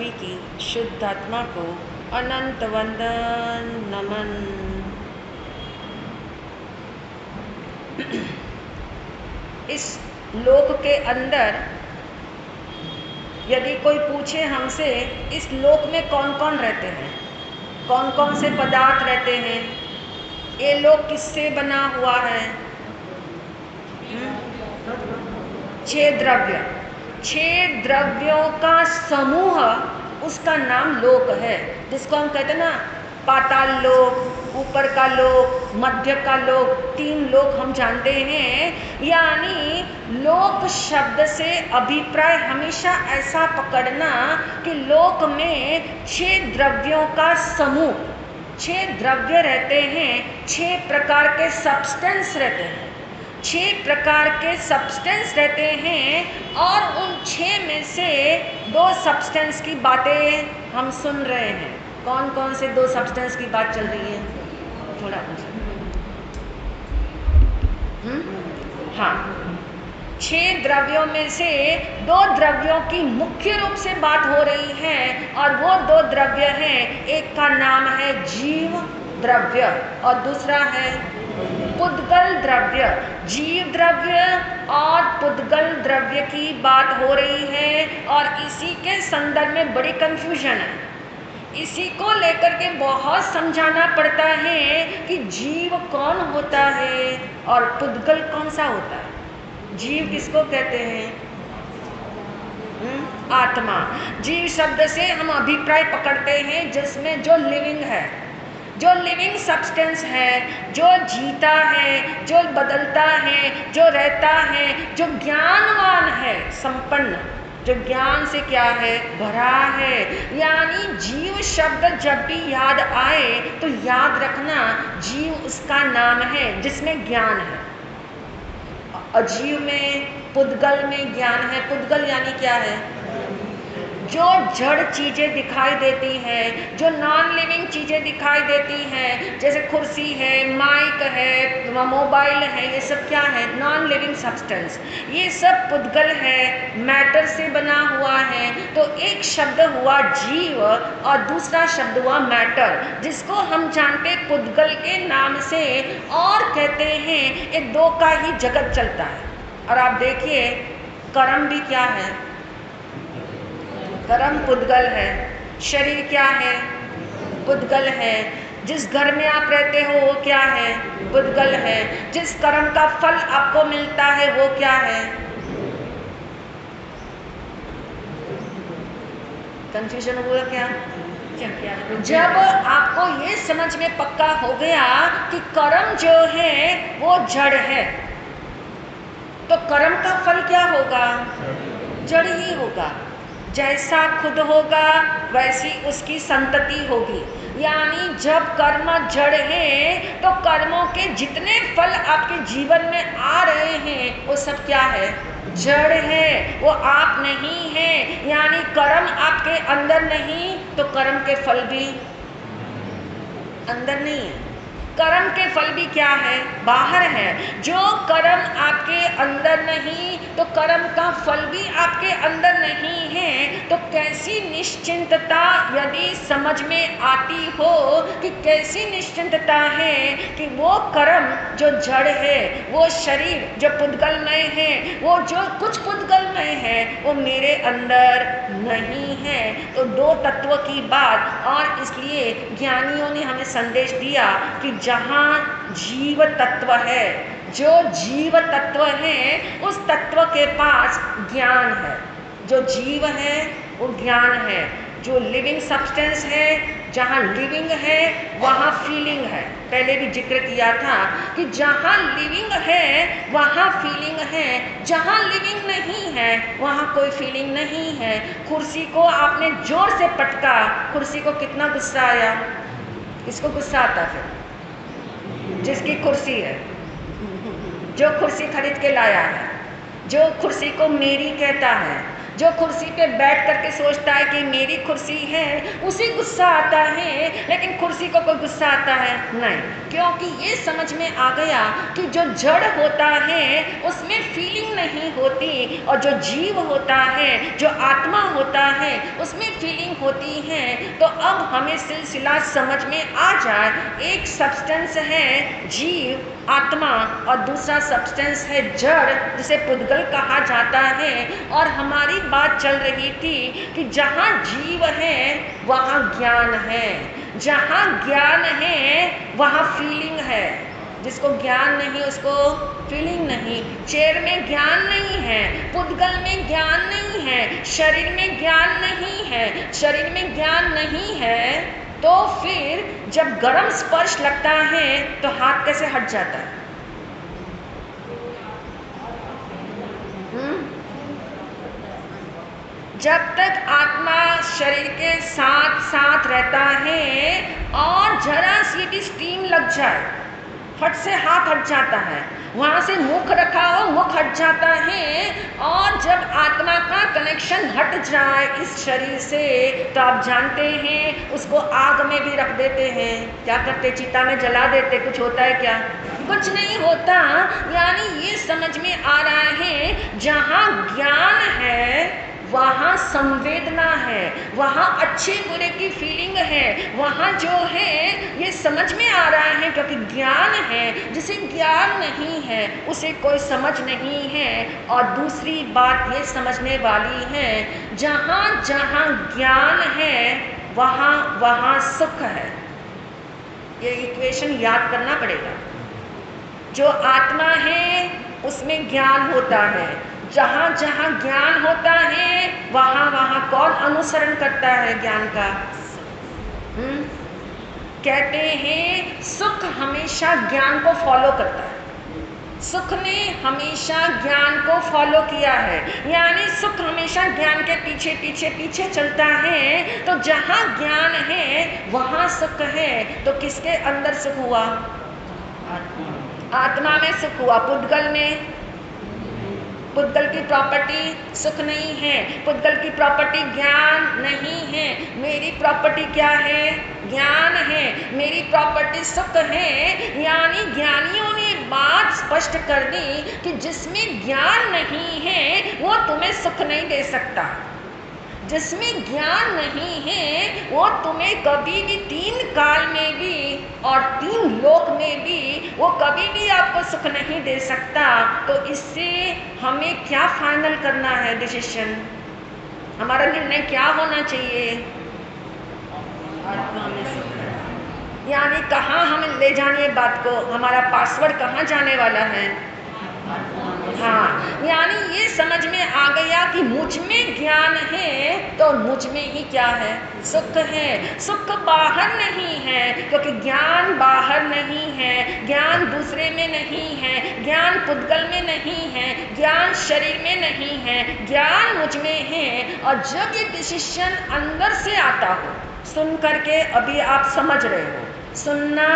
सभी की शुद्ध आत्मा को अनंत वंदन नमन। इस लोक के अंदर यदि कोई पूछे हमसे इस लोक में कौन कौन रहते हैं, कौन कौन से पदार्थ रहते हैं, ये लोक किससे बना हुआ है? 6 द्रव्य, 6 द्रव्यों का समूह, उसका नाम लोक है, जिसको हम कहते हैं ना पाताल लोक, ऊपर का लोक, मध्य का लोक, 3 लोक हम जानते हैं। यानी लोक शब्द से अभिप्राय हमेशा ऐसा पकड़ना कि लोक में 6 द्रव्यों का समूह, 6 द्रव्य रहते हैं, 6 प्रकार के सब्सटेंस रहते हैं, 6 प्रकार के सब्सटेंस रहते हैं। और उन 6 में से 2 सब्सटेंस की बातें हम सुन रहे हैं। कौन कौन से 2 सब्सटेंस की बात चल रही है? थोड़ा हाँ, 6 द्रव्यों में से 2 द्रव्यों की मुख्य रूप से बात हो रही है, और वो 2 द्रव्य हैं। एक का नाम है जीव द्रव्य और दूसरा है पुद्गल द्रव्य। जीव द्रव्य और पुद्गल द्रव्य की बात हो रही है, और इसी के संदर्भ में बड़ी कंफ्यूजन है। इसी को लेकर के बहुत समझाना पड़ता है कि जीव कौन होता है और पुद्गल कौन सा होता है। जीव किसको कहते हैं? आत्मा। जीव शब्द से हम अभिप्राय पकड़ते हैं जिसमें जो लिविंग है, जो लिविंग सब्सटेंस है, जो जीता है, जो बदलता है, जो रहता है, जो ज्ञानवान है, संपन्न, जो ज्ञान से क्या है, भरा है। यानी जीव शब्द जब भी याद आए तो याद रखना जीव उसका नाम है जिसमें ज्ञान है। अजीव में, पुद्गल में ज्ञान है। पुद्गल यानी क्या है? जो जड़ चीज़ें दिखाई देती हैं, जो नॉन लिविंग चीज़ें दिखाई देती हैं, जैसे कुर्सी है, माइक है, मोबाइल है, ये सब क्या है? Non living substance. ये सब पुद्गल है, मैटर से बना हुआ है। तो एक शब्द हुआ जीव और दूसरा शब्द हुआ मैटर, जिसको हम जानते पुद्गल के नाम से, और कहते हैं ये 2 का ही जगत चलता है। और आप देखिए कर्म भी क्या है? कर्म पुद्गल है। शरीर क्या है? पुद्गल है। जिस घर में आप रहते हो वो क्या है? पुद्गल है। जिस कर्म का फल आपको मिलता है वो क्या है? कंफ्यूजन हुआ क्या? जब आपको ये समझ में पक्का हो गया कि कर्म जो है वो जड़ है, तो कर्म का फल क्या होगा? जड़ ही होगा। जैसा खुद होगा वैसी उसकी संतति होगी। यानी जब कर्म जड़ है तो कर्मों के जितने फल आपके जीवन में आ रहे हैं वो सब क्या है? जड़ है, वो आप नहीं है। यानी कर्म आपके अंदर नहीं तो कर्म के फल भी अंदर नहीं है। कर्म के फल भी क्या है? बाहर है। जो कर्म आपके अंदर नहीं तो कर्म का फल भी आपके अंदर नहीं है। तो कैसी निश्चिंतता यदि समझ में आती हो कि कैसी निश्चिंतता है कि वो कर्म जो जड़ है, वो शरीर जो पुद्गलमय है, वो जो कुछ पुद्गलमय है वो मेरे अंदर नहीं है। तो 2 तत्व की बात। और इसलिए ज्ञानियों ने हमें संदेश दिया कि जहाँ जीव तत्व है, जो जीव तत्व है उस तत्व के पास ज्ञान है। जो जीव है वो ज्ञान है। जो लिविंग सब्सटेंस है, जहाँ लिविंग है वहाँ फीलिंग है। पहले भी जिक्र किया था कि जहाँ लिविंग है वहाँ फीलिंग है, जहाँ लिविंग नहीं है वहाँ कोई फीलिंग नहीं है। कुर्सी को आपने जोर से पटका, कुर्सी को कितना गुस्सा आया? किसको गुस्सा आता फिर? जिसकी कुर्सी है, जो कुर्सी खरीद के लाया है, जो कुर्सी को मेरी कहता है, जो कुर्सी पे बैठ करके सोचता है कि मेरी कुर्सी है, उसे गुस्सा आता है, लेकिन कुर्सी को कोई गुस्सा आता है नहीं, क्योंकि ये समझ में आ गया कि जो जड़ होता है उसमें फीलिंग नहीं होती, और जो जीव होता है, जो आत्मा होता है, उसमें फीलिंग होती है। तो अब हमें सिलसिला समझ में आ जाए, एक सब्सटेंस है जीव आत्मा और दूसरा सब्सटेंस है जड़, जिसे पुद्गल कहा जाता है। और हमारी बात चल रही थी कि जहाँ जीव है वहाँ ज्ञान है, जहाँ ज्ञान है वहाँ फीलिंग है। जिसको ज्ञान नहीं उसको फीलिंग नहीं। चेयर में ज्ञान नहीं है, पुद्गल में ज्ञान नहीं है, शरीर में ज्ञान नहीं है, शरीर में ज्ञान नहीं है, तो फिर जब गर्म स्पर्श लगता है तो हाथ कैसे हट जाता है? जब तक आत्मा शरीर के साथ साथ रहता है और जरा सी भी स्टीम लग जाए, फट से हाथ हट जाता है, वहाँ से मुख रखा हो मुख हट जाता है। और जब आत्मा का कनेक्शन हट जाए इस शरीर से, तो आप जानते हैं उसको आग में भी रख देते हैं। क्या करते? चिता में जला देते। कुछ होता है क्या? कुछ नहीं होता। यानी ये समझ में आ रहा है, जहाँ ज्ञान है वहाँ संवेदना है, वहाँ अच्छे बुरे की फीलिंग है, वहाँ जो है ये समझ में आ रहा है, क्योंकि ज्ञान है। जिसे ज्ञान नहीं है उसे कोई समझ नहीं है। और दूसरी बात ये समझने वाली है, जहाँ जहाँ ज्ञान है वहाँ वहाँ सुख है। ये इक्वेशन याद करना पड़ेगा। जो आत्मा है उसमें ज्ञान होता है, जहाँ जहाँ ज्ञान होता है वहाँ वहाँ कौन अनुसरण करता है ज्ञान का? कहते हैं सुख हमेशा ज्ञान को फॉलो करता है। सुख ने हमेशा ज्ञान को फॉलो किया है, यानी सुख हमेशा ज्ञान के पीछे पीछे पीछे चलता है। तो जहाँ ज्ञान है वहाँ सुख है। तो किसके अंदर सुख हुआ? आत्मा में सुख हुआ। पुद्गल में? पुद्गल की प्रॉपर्टी सुख नहीं है, पुद्गल की प्रॉपर्टी ज्ञान नहीं है। मेरी प्रॉपर्टी क्या है? ज्ञान है। मेरी प्रॉपर्टी सुख है। यानी ज्ञानियों ने बात स्पष्ट कर दी कि जिसमें ज्ञान नहीं है वो तुम्हें सुख नहीं दे सकता। जिसमें ज्ञान नहीं है वो तुम्हें कभी भी 3 काल में भी और 3 लोक में भी वो कभी भी आपको सुख नहीं दे सकता। तो इससे हमें क्या फाइनल करना है डिसीजन? हमारा निर्णय क्या होना चाहिए? आत्मा में सुख है। यानी कहाँ हमें ले जानी है बात को? हमारा पासवर्ड कहाँ जाने वाला है? हाँ, यानी ये समझ में आ गया कि मुझ में ज्ञान है तो मुझ में ही क्या है? सुख है। सुख बाहर नहीं है, क्योंकि ज्ञान बाहर नहीं है, ज्ञान दूसरे में नहीं है, ज्ञान पुद्गल में नहीं है, ज्ञान शरीर में नहीं है, ज्ञान मुझ में है। और जब ये डिसीजन अंदर से आता हो, सुन करके अभी आप समझ रहे हो, सुनना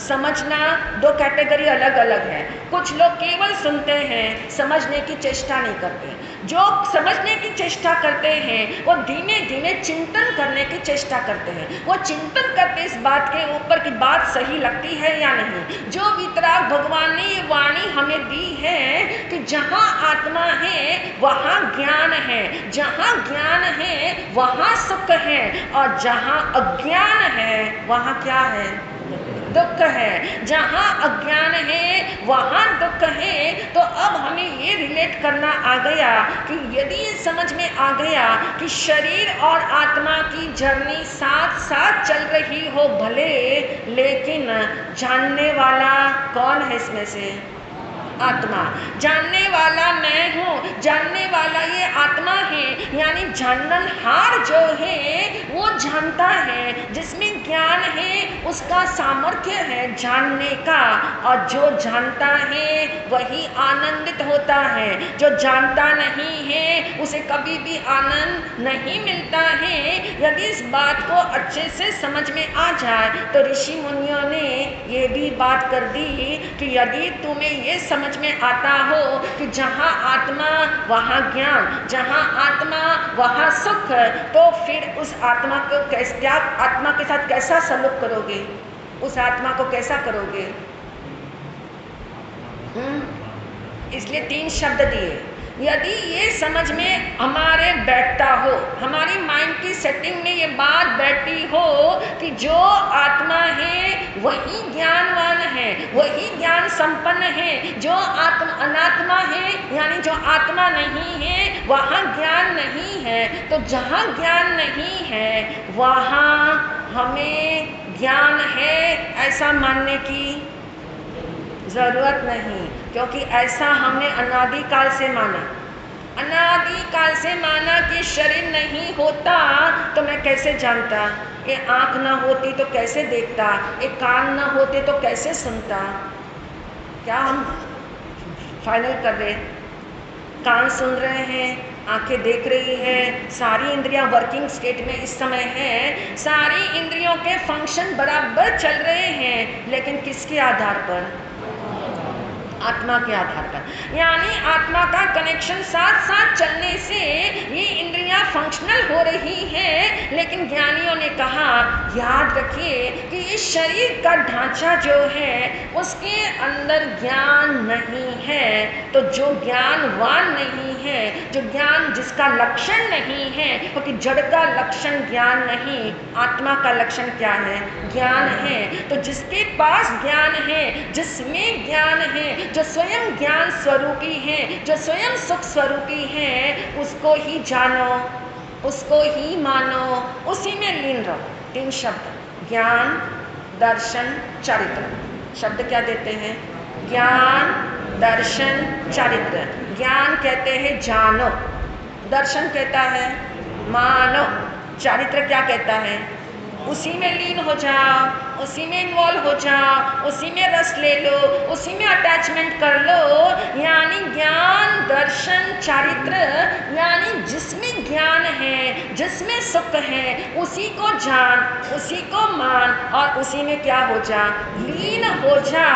समझना 2 कैटेगरी अलग अलग है। कुछ लोग केवल सुनते हैं, समझने की चेष्टा नहीं करते। जो समझने की चेष्टा करते हैं वो धीमे धीमे चिंतन करने की चेष्टा करते हैं। वो चिंतन करते इस बात के ऊपर कि बात सही लगती है या नहीं। जो वितराग भगवान ने ये वाणी हमें दी है कि जहाँ आत्मा है वहाँ ज्ञान है, जहाँ ज्ञान है वहाँ सुख है, और जहाँ अज्ञान है वहाँ क्या है? दुख है। जहाँ अज्ञान है वहाँ दुख है। तो अब हमें ये रिलेट करना आ गया कि यदि ये समझ में आ गया कि शरीर और आत्मा की जर्नी साथ साथ चल रही हो भले, लेकिन जानने वाला कौन है इसमें से? आत्मा। जानने वाला मैं हूँ, जानने वाला ये आत्मा है। यानी जाननहार जो है वो जानता है, जिसमें ज्ञान है उसका सामर्थ्य है जानने का, और जो जानता है वही आनंदित होता है। जो जानता नहीं है उसे कभी भी आनंद नहीं मिलता है। यदि इस बात को अच्छे से समझ में आ जाए तो ऋषि मुनियों ने ये भी बात कर दी कि यदि तुम्हें ये समझ समझ में आता हो कि जहाँ आत्मा वहाँ ज्ञान, जहाँ आत्मा वहाँ सुख, तो फिर उस आत्मा को क्या आत्मा के साथ कैसा सलूक करोगे, उस आत्मा को कैसा करोगे? इसलिए 3 शब्द दिए। यदि ये समझ में हमारे बैठता हो, हमारी माइंड की सेटिंग में ये बात बैठी हो कि जो आत्मा है वही ज्ञानवान है, वही ज्ञान संपन्न है, जो अनात्मा है यानी जो आत्मा नहीं है वहाँ ज्ञान नहीं है, तो जहाँ ज्ञान नहीं है वहाँ हमें ज्ञान है ऐसा मानने की जरूरत नहीं, क्योंकि ऐसा हमने अनादिकाल से माना। अनादिकाल से माना कि शरीर नहीं होता तो मैं कैसे जानता, ये आँख ना होती तो कैसे देखता, ये कान ना होते तो कैसे सुनता। क्या हम फाइनल कर रहे? कान सुन रहे हैं, आंखें देख रही है, सारी इंद्रियां वर्किंग स्टेट में इस समय है, सारी इंद्रियों के फंक्शन बराबर चल रहे हैं, लेकिन किसके आधार पर? आत्मा के आधार पर। यानी आत्मा का कनेक्शन साथ साथ चलने से ये इंद्रियां फंक्शनल हो रही हैं, लेकिन ज्ञानियों ने कहा याद रखिए कि इस शरीर का ढांचा जो है उसके अंदर ज्ञान नहीं है, तो जो ज्ञानवान नहीं है, जो ज्ञान जिसका लक्षण नहीं है, क्योंकि जड़ का लक्षण ज्ञान नहीं, आत्मा का लक्षण क्या है? ज्ञान है। तो जिसके पास ज्ञान है, जिसमें ज्ञान है, जो स्वयं ज्ञान स्वरूपी है, जो स्वयं सुख स्वरूपी है, उसको ही जानो, उसको ही मानो, उसी में लीन रहो। 3 शब्द, ज्ञान, दर्शन, चारित्र। शब्द क्या देते हैं? ज्ञान, दर्शन, चारित्र। ज्ञान कहते हैं जानो, दर्शन कहता है मानो, चारित्र क्या कहता है? उसी में लीन हो जाओ, उसी में इन्वॉल्व हो जाओ, उसी में रस ले लो, उसी में अटैचमेंट कर लो। यानी ज्ञान, दर्शन, चारित्र, यानी जिसमें ज्ञान है, जिसमें सुख है, उसी को जान, उसी को मान और उसी में क्या हो जा? लीन हो जा।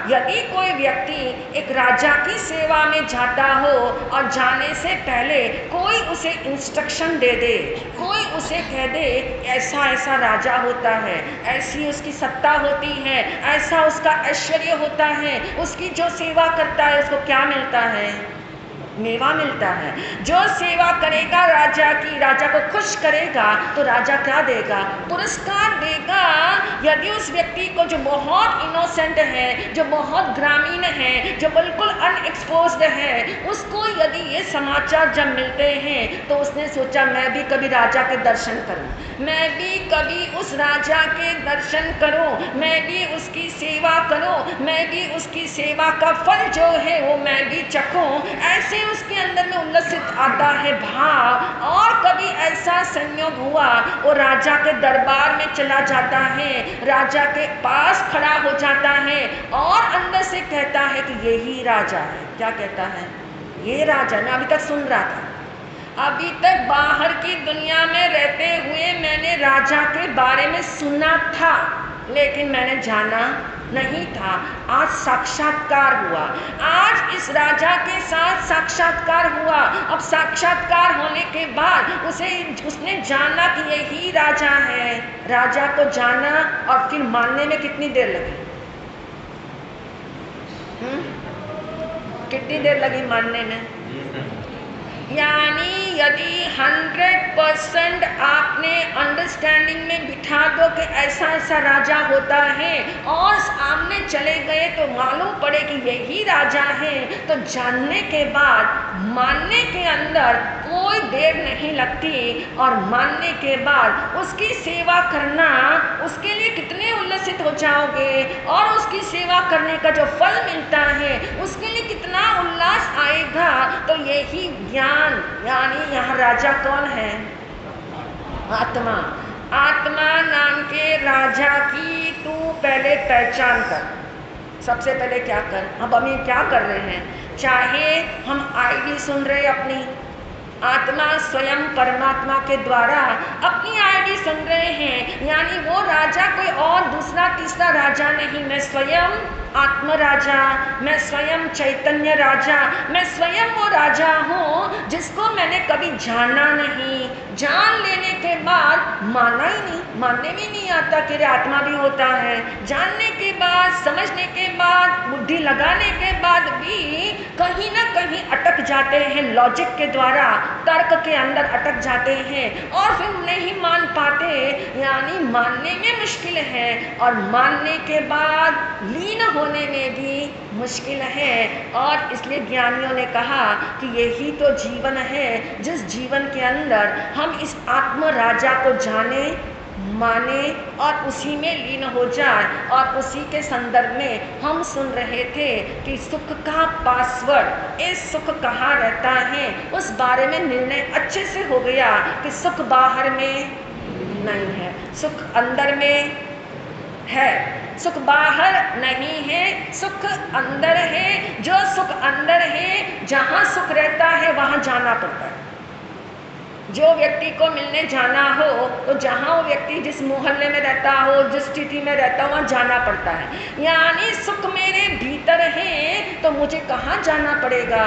यदि कोई व्यक्ति एक राजा की सेवा में जाता हो और जाने से पहले कोई उसे इंस्ट्रक्शन दे दे, कोई उसे कह दे ऐसा ऐसा राजा होता है, ऐसी उसकी सत्ता होती है, ऐसा उसका ऐश्वर्य होता है, उसकी जो सेवा करता है उसको क्या मिलता है? मेवा मिलता है। जो सेवा करेगा राजा की, राजा को खुश करेगा, तो राजा क्या देगा? पुरस्कार देगा। यदि उस व्यक्ति को जो बहुत इनोसेंट है, जो बहुत ग्रामीण है, जो बिल्कुल अनएक्सपोज्ड है, उसको यदि ये समाचार जब मिलते हैं तो उसने सोचा मैं भी कभी राजा के दर्शन करूं, मैं भी कभी उस राजा के दर्शन करूं, मैं भी उसकी सेवा करूं, मैं भी उसकी सेवा का फल जो है वो मैं भी चखूं। ऐसे उसके अंदर में उल्लसित आता है भाव। और कभी ऐसा संयोग हुआ वो राजा के दरबार में चला जाता है, राजा के पास खड़ा हो जाता है और अंदर से कहता है कि यही राजा है। क्या कहता है? ये राजा। मैं अभी तक सुन रहा था, अभी तक बाहर की दुनिया में रहते हुए मैंने राजा के बारे में सुना था, लेकिन मैंने जाना नहीं था। आज साक्षात्कार हुआ, आज इस राजा के साथ साक्षात्कार हुआ। अब साक्षात्कार होने के बाद उसने जाना कि यही राजा है। राजा को जाना और फिर मानने में कितनी देर लगी? कितनी देर लगी मानने में? यानी यदि 100% आपने अंडरस्टैंडिंग में बिठा दो कि ऐसा ऐसा राजा होता है और सामने चले गए तो मालूम पड़े कि यही राजा है, तो जानने के बाद मानने के अंदर कोई देर नहीं लगती और मानने के बाद उसकी सेवा करना, उसके लिए कितने उल्लसित हो जाओगे और उसकी सेवा करने का जो फल मिलता है उसके लिए कितना उल्लास आएगा। तो यही ज्ञान, यानी यहाँ राजा कौन है? आत्मा। आत्मा नाम के राजा की तू पहले पहचान कर। सबसे पहले क्या कर? अब हम ये क्या कर रहे हैं? चाहे हम आईडी सुन रहे अपनी, आत्मा स्वयं परमात्मा के द्वारा अपनी आईडी सुन रहे हैं, यानी वो राजा कोई और दूसरा तीसरा राजा नहीं, मैं स्वयं आत्म राजा, मैं स्वयं चैतन्य राजा, मैं स्वयं वो राजा हूँ जिसको मैंने कभी जाना नहीं। जान लेने के बाद माना ही नहीं, मानने में नहीं आता कि आत्मा भी होता है। जानने के बाद, समझने के बाद, बुद्धि लगाने के बाद भी कहीं ना कहीं अटक जाते हैं, लॉजिक के द्वारा तर्क के अंदर अटक जाते हैं और फिर नहीं मान पाते, यानी मानने में मुश्किल है और मानने के बाद लीन होने में भी मुश्किल है। और इसलिए ज्ञानियों ने कहा कि यही तो जीवन है, जिस जीवन के अंदर हम इस आत्म राजा को जाने, माने और उसी में लीन हो जाए। और उसी के संदर्भ में हम सुन रहे थे कि सुख का पासवर्ड, इस सुख कहाँ रहता है, उस बारे में निर्णय अच्छे से हो गया कि सुख बाहर में नहीं है, सुख अंदर में है। सुख बाहर नहीं है, सुख अंदर है। जो सुख अंदर है, जहाँ सुख रहता है वहाँ जाना पड़ता है। जो व्यक्ति को मिलने जाना हो तो जहाँ वो व्यक्ति जिस मोहल्ले में रहता हो, जिस स्थिति में रहता हो, वहाँ जाना पड़ता है। यानी सुख मेरे भीतर है तो मुझे कहाँ जाना पड़ेगा?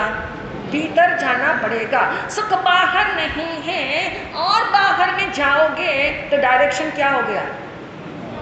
भीतर जाना पड़ेगा। सुख बाहर नहीं है और बाहर में जाओगे तो डायरेक्शन क्या हो गया?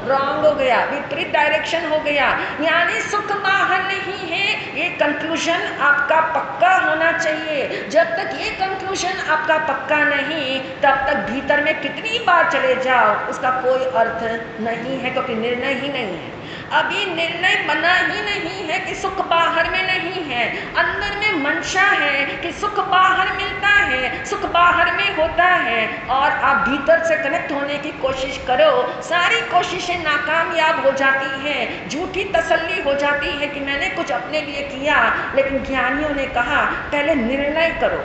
रॉन्ग हो गया, विपरीत डायरेक्शन हो गया। यानी सुख बाहर नहीं है, ये कंक्लूजन आपका पक्का होना चाहिए। जब तक ये कंक्लूजन आपका पक्का नहीं, तब तक भीतर में कितनी बार चले जाओ उसका कोई अर्थ नहीं है, क्योंकि निर्णय ही नहीं है। अभी निर्णय बना ही नहीं है कि सुख बाहर में नहीं है। अंदर में मंशा है कि सुख बाहर मिलता है, सुख बाहर में होता है। और आप भीतर से कनेक्ट होने की कोशिश करो, सारी कोशिशें नाकामयाब हो जाती हैं, झूठी तसल्ली हो जाती है कि मैंने कुछ अपने लिए किया। लेकिन ज्ञानियों ने कहा पहले निर्णय करो,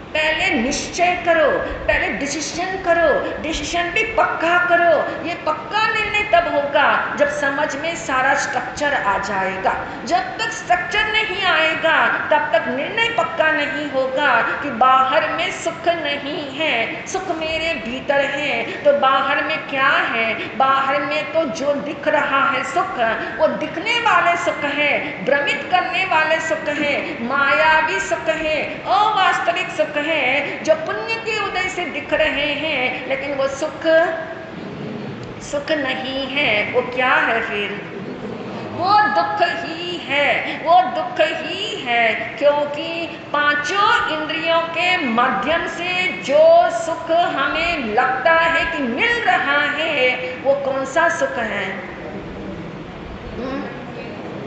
पहले निश्चय करो, पहले डिसीजन करो, डिसीजन भी पक्का करो। ये पक्का निर्णय तब होगा जब समझ में सारा स्ट्रक्चर आ जाएगा। जब तक स्ट्रक्चर नहीं आएगा तब तक निर्णय पक्का नहीं होगा कि बाहर में सुख नहीं है, सुख मेरे भीतर है। तो बाहर में क्या है? बाहर में तो जो दिख रहा है सुख, वो दिखने वाले सुख है, भ्रमित करने वाले सुख है, मायावी सुख है, अवास्तविक सुख है, जो पुण्य के उदय से दिख रहे हैं। लेकिन वो सुख सुख नहीं है। वो क्या है फिर? वो दुख ही है, वो दुख ही है। क्योंकि पांचों इंद्रियों के माध्यम से जो सुख हमें लगता है कि मिल रहा है, वो कौन सा सुख है?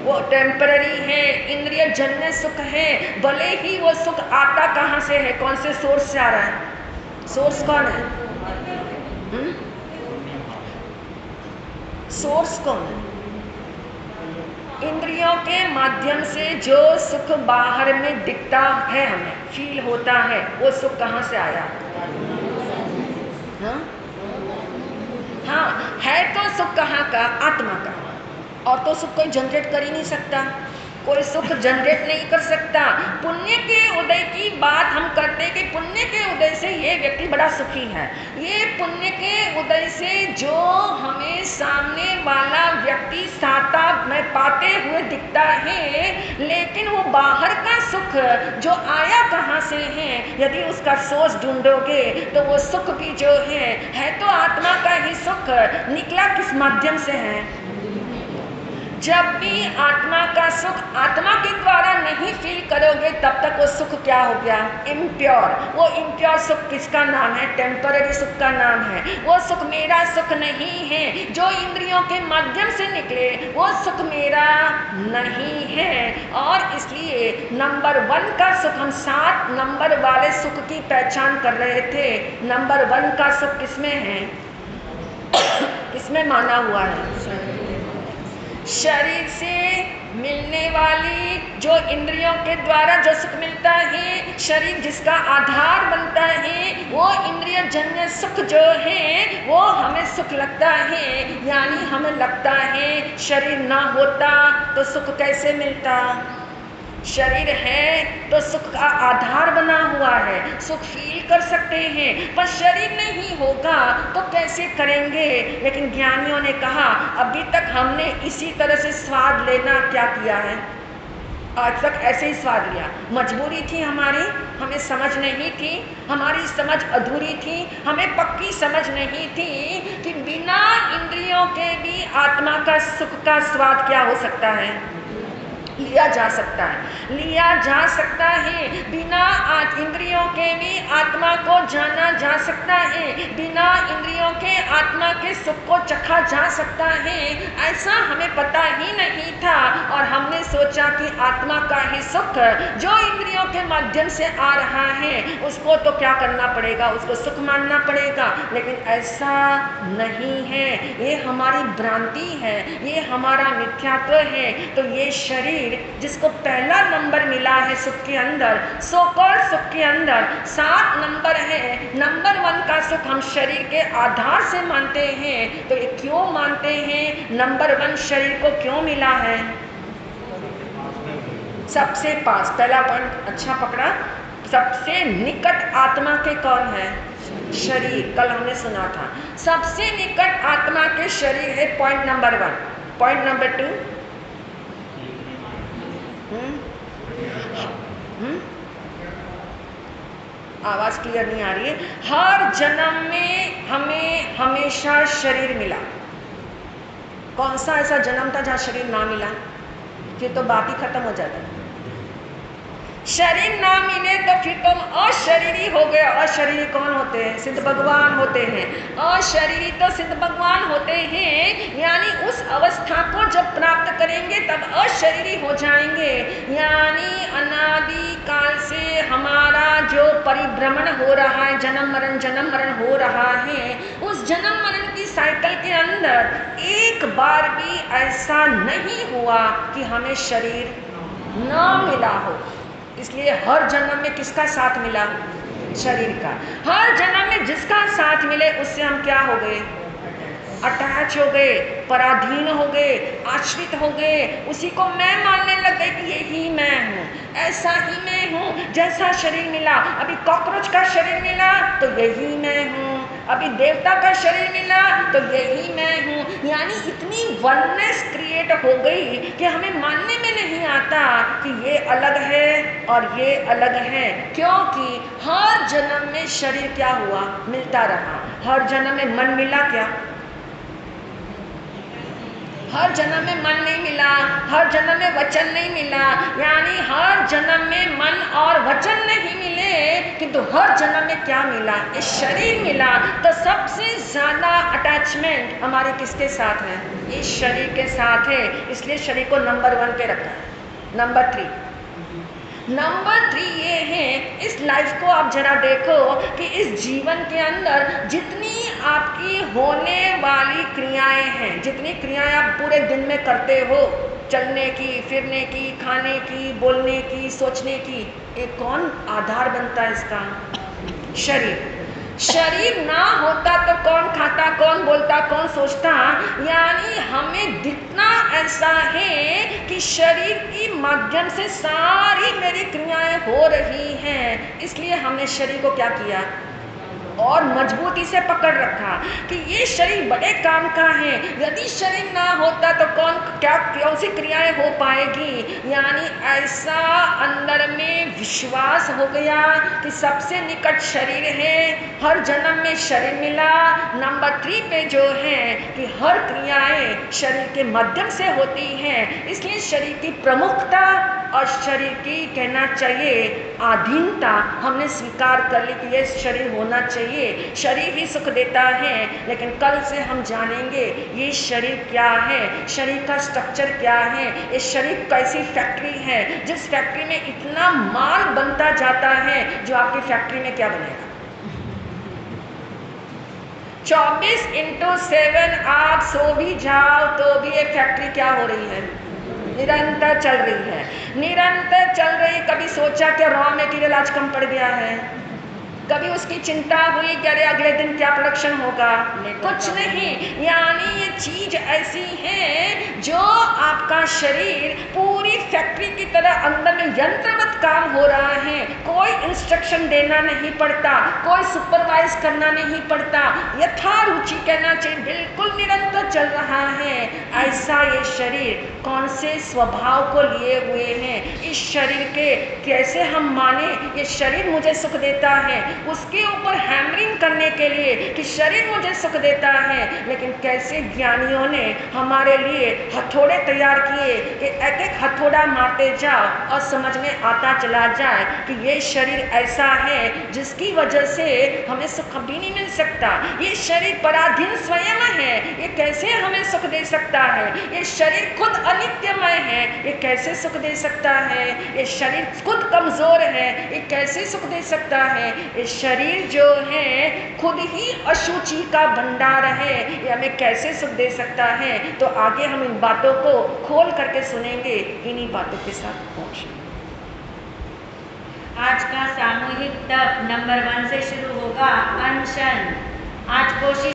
वो टेम्पररी है, इंद्रिय जन्य सुख है। भले ही वो सुख आता कहाँ से है, कौन से सोर्स से आ रहा है? सोर्स कौन है? सोर्स कौन है? इंद्रियों के माध्यम से जो सुख बाहर में दिखता है, हमें फील होता है, वो सुख कहाँ से आया? हाँ, है तो सुख कहाँ का? आत्मा का। और तो सुख कोई जनरेट कर ही नहीं सकता, कोई सुख जनरेट नहीं कर सकता। पुण्य के उदय की बात हम करते कि पुण्य के उदय से ये व्यक्ति बड़ा सुखी है। ये पुण्य के उदय से जो हमें सामने वाला व्यक्ति साता में पाते हुए दिखता है, लेकिन वो बाहर का सुख जो आया कहाँ से है, यदि उसका सोर्स ढूंढोगे तो वो सुख भी जो है तो आत्मा का ही सुख। निकला किस माध्यम से है? जब भी आत्मा का सुख आत्मा के द्वारा नहीं फील करोगे, तब तक वो सुख क्या हो गया? इम्प्योर। वो इम्प्योर सुख किसका नाम है? टेम्पररी सुख का नाम है। वो सुख मेरा सुख नहीं है, जो इंद्रियों के माध्यम से निकले वो सुख मेरा नहीं है। और इसलिए नंबर 1 का सुख, हम 7 नंबर वाले सुख की पहचान कर रहे थे। नंबर 1 का सुख किसमें है? किसमें माना हुआ है? शरीर से मिलने वाली जो इंद्रियों के द्वारा जो सुख मिलता है, शरीर जिसका आधार बनता है, वो इंद्रिय जन्य सुख जो है वो हमें सुख लगता है। यानी हमें लगता है शरीर ना होता तो सुख कैसे मिलता? शरीर है तो सुख का आधार बना हुआ है, सुख फील कर सकते हैं, पर शरीर नहीं होगा तो कैसे करेंगे। लेकिन ज्ञानियों ने कहा अभी तक हमने इसी तरह से स्वाद लेना क्या किया है, आज तक ऐसे ही स्वाद लिया। मजबूरी थी हमारी, हमें समझ नहीं थी, हमारी समझ अधूरी थी, हमें पक्की समझ नहीं थी कि बिना इंद्रियों के भी आत्मा का सुख का स्वाद क्या हो सकता है, लिया जा सकता है, लिया जा सकता है। बिना इंद्रियों के भी आत्मा को जाना जा सकता है, बिना इंद्रियों के आत्मा के सुख को चखा जा सकता है। ऐसा हमें पता ही नहीं था और हमने सोचा कि आत्मा का ही सुख जो इंद्रियों के माध्यम से आ रहा है उसको तो क्या करना पड़ेगा, उसको सुख मानना पड़ेगा। लेकिन ऐसा नहीं है, ये हमारी भ्रांति है, ये हमारा मिथ्यात्व है। तो ये शरीर जिसको पहला नंबर मिला है सुख के अंदर, सो-कॉल्ड सुख के अंदर 7 नंबर है, नंबर 1 का सुख हम शरीर के आधार से मानते हैं। तो ये क्यों मानते हैं, नंबर 1 शरीर को क्यों मिला है, सबसे पास, पहला पॉइंट अच्छा पकड़ा, सबसे निकट आत्मा के कौन है, शरीर। कल हमने सुना था सबसे निकट आत्मा के शरीर है, पॉइंट नंबर 1। पॉइंट नंबर 2, आवाज क्लियर नहीं आ रही है। हर जन्म में हमें हमेशा शरीर मिला। कौन सा ऐसा जन्म था जहाँ शरीर ना मिला, फिर तो बात ही खत्म हो जाता। शरीर ना मिले तो फिर तुम अशरीरी हो गए। अशरीरी कौन होते हैं, सिद्ध भगवान होते हैं। अशरीरी तो सिद्ध भगवान होते हैं, यानी उस अवस्था को जब प्राप्त करेंगे तब अशरीरी हो जाएंगे। यानी अनादि काल से हमारा जो परिभ्रमण हो रहा है, जन्म मरण हो रहा है, उस जन्म मरण की साइकिल के अंदर एक बार भी ऐसा नहीं हुआ कि हमें शरीर न मिला हो। इसलिए हर जन्म में किसका साथ मिला, शरीर का। हर जन्म में जिसका साथ मिले उससे हम क्या हो गए, अटैच हो गए, पराधीन हो गए, आश्रित हो गए, उसी को मैं मानने लग गए कि यही मैं हूँ, ऐसा ही मैं हूँ। जैसा शरीर मिला, अभी कॉकरोच का शरीर मिला तो यही मैं हूँ, अभी देवता का शरीर मिला तो यही मैं हूँ। यानी इतनी वननेस क्रिएट हो गई कि हमें मानने में नहीं आता कि ये अलग है और ये अलग है, क्योंकि हर जन्म में शरीर क्या हुआ, मिलता रहा। हर जन्म में मन मिला क्या, हर जन्म में मन नहीं मिला, हर जन्म में वचन नहीं मिला। यानी हर जन्म में मन और वचन नहीं मिले, किंतु हर जन्म में क्या मिला, इस शरीर मिला। तो सबसे ज्यादा अटैचमेंट हमारे किसके साथ है, इस शरीर के साथ है। इसलिए शरीर को नंबर 1 पे रखा है। नंबर 3 ये है, इस लाइफ को आप जरा देखो कि इस जीवन के अंदर जितनी आपकी होने वाली क्रियाएं हैं, जितनी क्रियाएं आप पूरे दिन में करते हो, चलने की, फिरने की, खाने की, बोलने की, सोचने की, एक कौन आधार बनता है इसका, शरीर। शरीर ना होता तो कौन खाता, कौन बोलता, कौन सोचता। यानी हमें दिखना ऐसा है कि शरीर की माध्यम से सारी मेरी क्रियाएं हो रही हैं। इसलिए हमने शरीर को क्या किया और मजबूती से पकड़ रखा कि ये शरीर बड़े काम का है। यदि शरीर ना होता तो कौन सी क्रियाएं हो पाएगी। यानी ऐसा अंदर में विश्वास हो गया कि सबसे निकट शरीर है, हर जन्म में शरीर मिला। नंबर 3 पे जो है कि हर क्रियाएं शरीर के माध्यम से होती हैं, इसलिए शरीर की प्रमुखता और शरीर की कहना चाहिए आधीनता हमने स्वीकार कर ली कि ये शरीर होना चाहिए। शरीर ही सुख देता है। लेकिन कल से हम जानेंगे ये शरीर क्या है, शरीर का स्ट्रक्चर क्या है, ये शरीर कैसी फैक्ट्री है जिस फैक्ट्री में इतना माल बनता जाता है जो आपकी फैक्ट्री में क्या बनेगा। 24/7 आप सो भी जाओ तो भी ये फैक्ट्री क्या हो रही है, निरंतर चल रही है, निरंतर चल रही। कभी सोचा कि रॉ मटेरियल आज कम पड़ गया है, कभी उसकी चिंता हुई कि अरे अगले दिन क्या प्रोडक्शन होगा, कुछ नहीं। यानी ये चीज ऐसी है जो आपका शरीर पूरी फैक्ट्री की तरह अंदर में यंत्रवत काम हो रहा है, कोई इंस्ट्रक्शन देना नहीं पड़ता, कोई सुपरवाइज करना नहीं पड़ता, यथारुचि कहना चाहिए, बिल्कुल निरंतर चल रहा है। ऐसा ये शरीर कौन से स्वभाव को लिए हुए हैं, इस शरीर के कैसे हम माने ये शरीर मुझे सुख देता है, उसके ऊपर हैमरिंग करने के लिए कि शरीर मुझे सुख देता है, लेकिन कैसे ज्ञानियों ने हमारे लिए हथौड़े तैयार किए कि एक एक हथौड़ा मारते जाओ और समझ में आता चला जाए कि ये शरीर ऐसा है जिसकी वजह से हमें सुख भी नहीं मिल सकता, ये शरीर पराधीन स्वयं है, ये कैसे हमें सुख दे सकता है, ये शरीर खुद अनित्यमय है, ये कैसे सुख दे सकता है, ये शरीर खुद कमजोर है, ये कैसे सुख दे सकता है, ये शरीर जो है खुद ही अशुचि का भंडार है, ये हमें कैसे सुख दे सकता है। तो आगे हम इन बातों को खोल करके सुनेंगे, इन्हीं बातों के साथ पहुंचेंगे। आज का सामूहिक तप नंबर 1 से शुरू होगा। अनशन। आज कोशिश